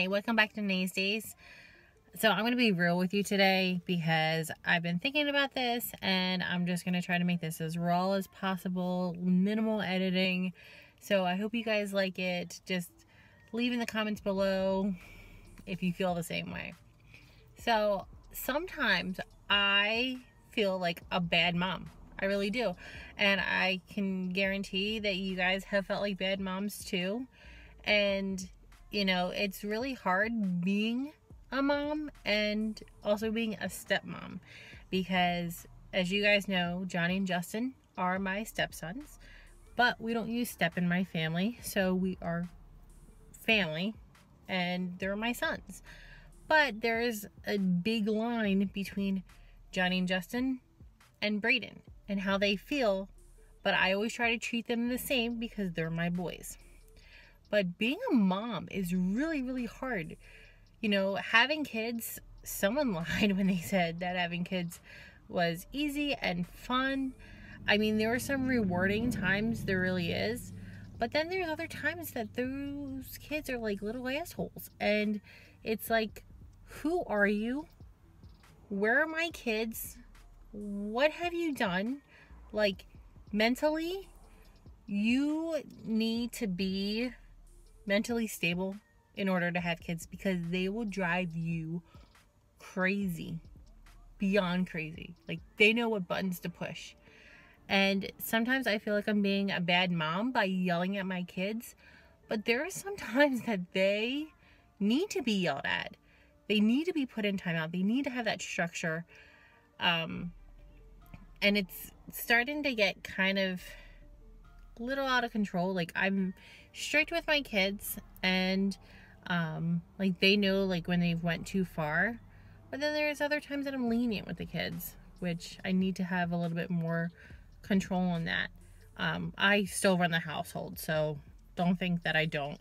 Hi, welcome back to Nays Days. So I'm going to be real with you today because I've been thinking about this and I'm just going to try to make this as raw as possible, minimal editing. So I hope you guys like it. Just leave in the comments below if you feel the same way. So sometimes I feel like a bad mom. I really do. And I can guarantee that you guys have felt like bad moms too. And, you know, it's really hard being a mom and also being a stepmom because, as you guys know, Johnny and Justin are my stepsons, but we don't use step in my family, so we are family and they're my sons. But there's a big line between Johnny and Justin and Brayden and how they feel, but I always try to treat them the same because they're my boys. But being a mom is really, really hard. You know, having kids, someone lied when they said that having kids was easy and fun. I mean, there are some rewarding times, there really is. But then there's other times that those kids are like little assholes. And it's like, who are you? Where are my kids? What have you done? Like, mentally, you need to be mentally stable in order to have kids because they will drive you crazy, beyond crazy. Like, they know what buttons to push. And sometimes I feel like I'm being a bad mom by yelling at my kids, but there are some times that they need to be yelled at. They need to be put in timeout. They need to have that structure. And it's starting to get kind of a little out of control. Like, I'm strict with my kids and like they know like when they've went too far, but then there's other times that I'm lenient with the kids, which I need to have a little bit more control on that. I still run the household, so don't think that I don't.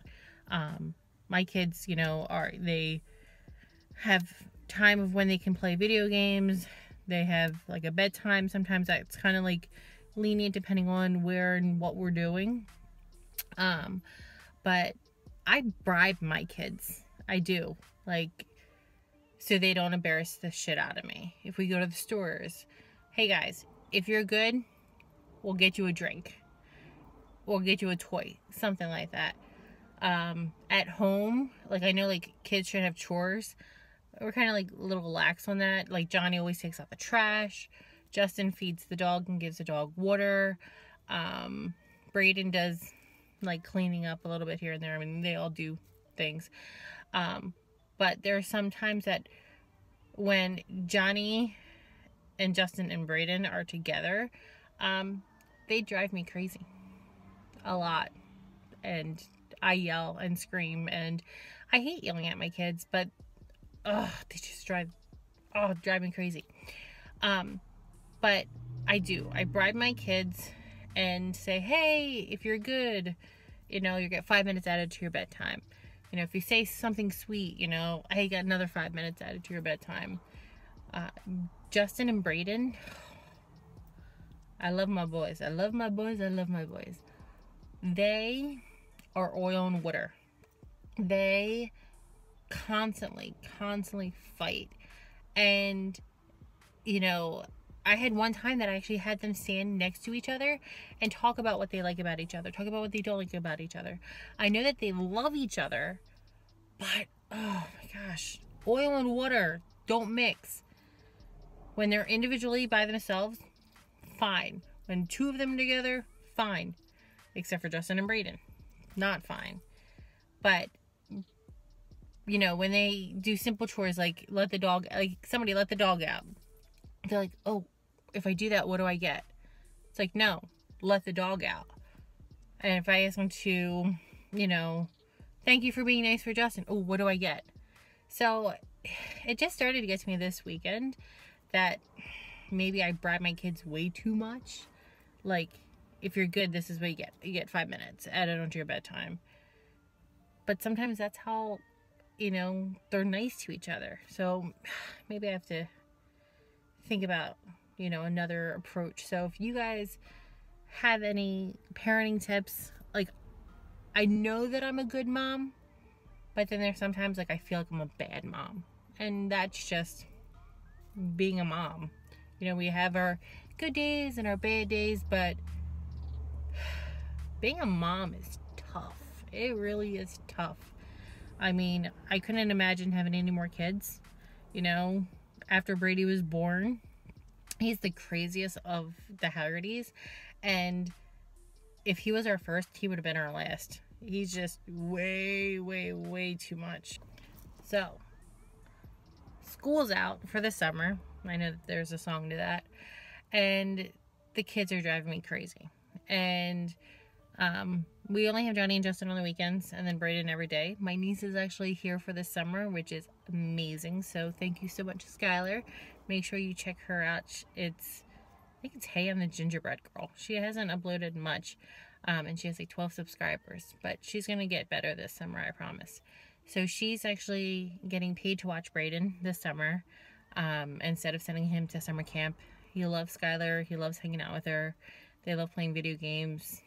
My kids, you know, they have time of when they can play video games. They have like a bedtime. Sometimes that's kind of like lenient depending on where and what we're doing. But I bribe my kids. I do. Like, so they don't embarrass the shit out of me. If we go to the stores, hey guys, if you're good, we'll get you a drink. We'll get you a toy. Something like that. At home, like I know like kids should have chores. We're kind of like a little lax on that. Like Johnny always takes out the trash. Justin feeds the dog and gives the dog water. Brayden does like cleaning up a little bit here and there. I mean, they all do things. But there are some times that when Johnny and Justin and Brayden are together, they drive me crazy a lot. And I yell and scream and I hate yelling at my kids, but they just drive me crazy. But I bribe my kids and say, hey, if you're good, you know, you get 5 minutes added to your bedtime. You know, if you say something sweet, you know, hey, you got another 5 minutes added to your bedtime. Justin and Brayden, I love my boys. I love my boys. I love my boys. They are oil and water. They constantly fight. And, you know, I had one time that I actually had them stand next to each other and talk about what they like about each other. Talk about what they don't like about each other. I know that they love each other, but, oh my gosh. Oil and water don't mix. When they're individually by themselves, fine. When two of them together, fine. Except for Justin and Brayden. Not fine. But, you know, when they do simple chores like somebody let the dog out. They're like, oh, if I do that, what do I get? It's like, no, let the dog out. And if I ask them to, you know, thank you for being nice for Justin. Oh, what do I get? So it just started to get to me this weekend that maybe I bribe my kids way too much. Like, if you're good, this is what you get. You get 5 minutes added onto your bedtime. But sometimes that's how, you know, they're nice to each other. So maybe I have to think about, you know, another approach. So if you guys have any parenting tips, like, I know that I'm a good mom, But then there's sometimes like I feel like I'm a bad mom. And that's just being a mom. You know, we have our good days and our bad days, but being a mom is tough. It really is tough. I mean, I couldn't imagine having any more kids. You know, after Brady was born, he's the craziest of the Haggertys. And if he was our first, he would have been our last. He's just way, way, way too much. So, school's out for the summer. I know that there's a song to that. And the kids are driving me crazy. And we only have Johnny and Justin on the weekends, and then Brayden every day. My niece is actually here for the summer, which is amazing. So thank you so much, Skylar. Make sure you check her out. I think it's Hey, I'm the Gingerbread Girl. She hasn't uploaded much, and she has like 12 subscribers, but she's gonna get better this summer, I promise. So she's actually getting paid to watch Brayden this summer, instead of sending him to summer camp. He loves Skylar. He loves hanging out with her. They love playing video games.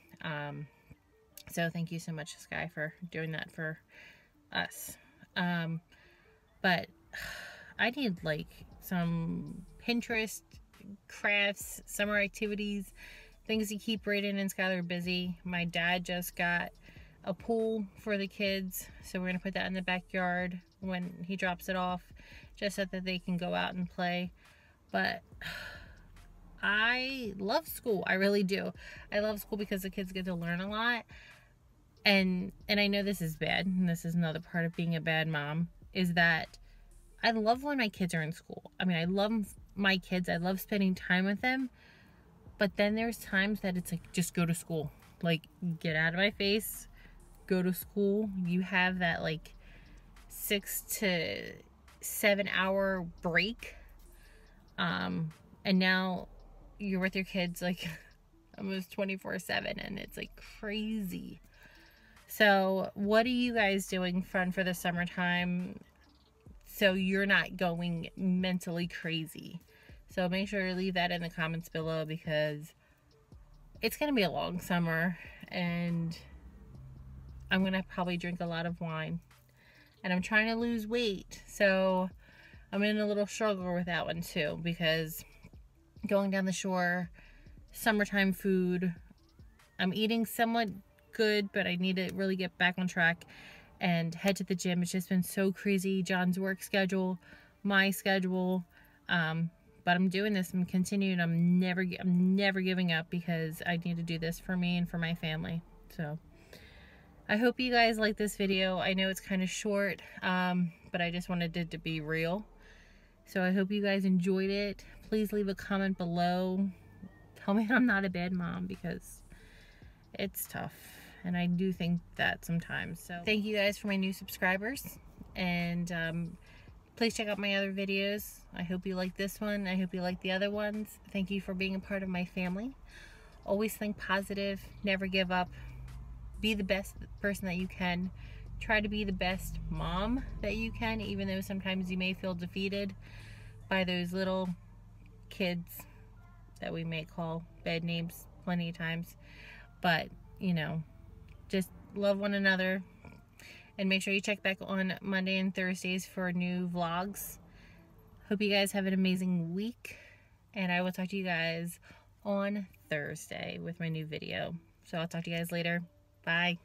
So thank you so much, Sky, for doing that for us. But I need like some Pinterest crafts, summer activities, things to keep Brayden and Skylar busy. My dad just got a pool for the kids, so we're gonna put that in the backyard when he drops it off, just so that they can go out and play. But I love school. I really do. I love school because the kids get to learn a lot. And I know this is bad, and this is another part of being a bad mom, is that I love when my kids are in school. I mean, I love my kids. I love spending time with them. But then there's times that it's like, just go to school. Like, get out of my face. Go to school. You have that like 6 to 7 hour break. And now you're with your kids like almost 24/7, and it's like crazy. So what are you guys doing fun for the summertime so you're not going mentally crazy? So make sure to leave that in the comments below, because it's going to be a long summer, and I'm going to probably drink a lot of wine, and I'm trying to lose weight. So I'm in a little struggle with that one too, because going down the shore, summertime food, I'm eating somewhat good, but I need to really get back on track and head to the gym. It's just been so crazy. John's work schedule, my schedule, but I'm doing this. I'm continuing. I'm never giving up, because I need to do this for me and for my family. So I hope you guys like this video. I know it's kind of short, but I just wanted it to be real. So I hope you guys enjoyed it. Please leave a comment below. Tell me I'm not a bad mom, because it's tough. And I do think that sometimes. So thank you guys for my new subscribers. And please check out my other videos. I hope you like this one. I hope you like the other ones. Thank you for being a part of my family. Always think positive. Never give up. Be the best person that you can. Try to be the best mom that you can, even though sometimes you may feel defeated by those little kids that we may call bad names plenty of times. But, you know, just love one another, and make sure you check back on Monday and Thursdays for new vlogs. Hope you guys have an amazing week, and I will talk to you guys on Thursday with my new video. So I'll talk to you guys later. Bye.